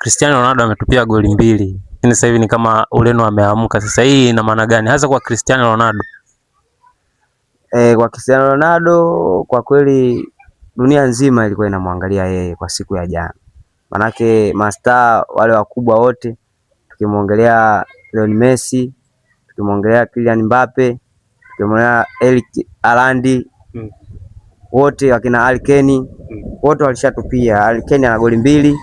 Cristiano Ronaldo ametupia goli 2. Lakini sasa hivi ni kama Ureno ameamka. Sasa hii ina maana gani hasa kwa Cristiano Ronaldo? Kwa Cristiano Ronaldo kwa kweli dunia nzima ilikuwa inamwangalia yeye kwa siku ya jana. Manake mastaa wale wakubwa wote, tukimwongelea Lionel Messi, tukimwongelea Kylian Mbappe, tukimwongelea Erling Haaland, wote wakina Harry Kane, wote walishatupia. Harry Kane ana goli 2,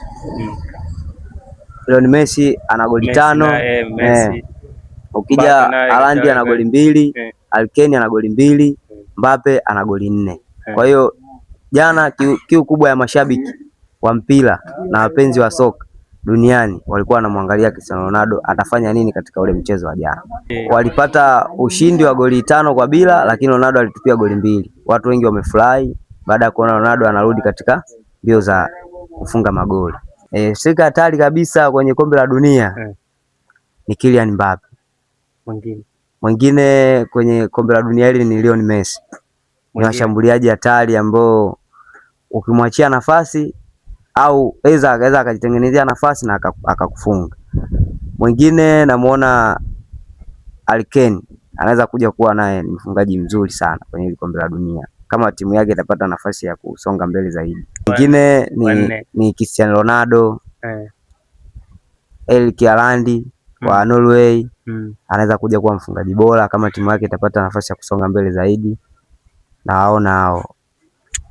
Lionel Messi ana goli 5. Ukija Haaland ana goli 2, Harry Kane ana goli 2, Mbappe ana goli 4. Kwa hiyo jana kiu kubwa ya mashabiki wa mpira na wapenzi wa soka duniani walikuwa wanamwangalia Cristiano Ronaldo atafanya nini katika ule mchezo wa jana. Walipata ushindi wa goli 5-0, lakini Ronaldo alitupia goli 2. Watu wengi wamefurahi baada ya kuona Ronaldo anarudi katika mbio za kufunga magoli. Sika hatari kabisa kwenye kombe la dunia ni Kylian Mbappe. Mwingine kwenye kombe la dunia hili ni Lionel Messi. Ni washambuliaji hatari ambao ukimwachia nafasi au aweza akajitengenezea nafasi na akakufunga. Mwingine namuona Harry Kane, anaweza kuja kuwa naye ni mfungaji mzuri sana kwenye ile kombe la dunia kama timu yake itapata nafasi ya kusonga mbele zaidi. Mwingine ni Cristiano Ronaldo, Erling Haaland wa Norway, anaweza kuja kuwa mfungaji bora kama timu yake itapata nafasi ya kusonga mbele zaidi. Naona hao.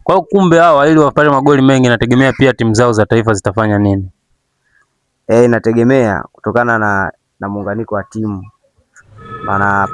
Kwa kumbe hao ili wapate magoli mengi inategemea pia timu zao za taifa zitafanya nini? Inategemea kutokana na muunganiko wa timu. Maana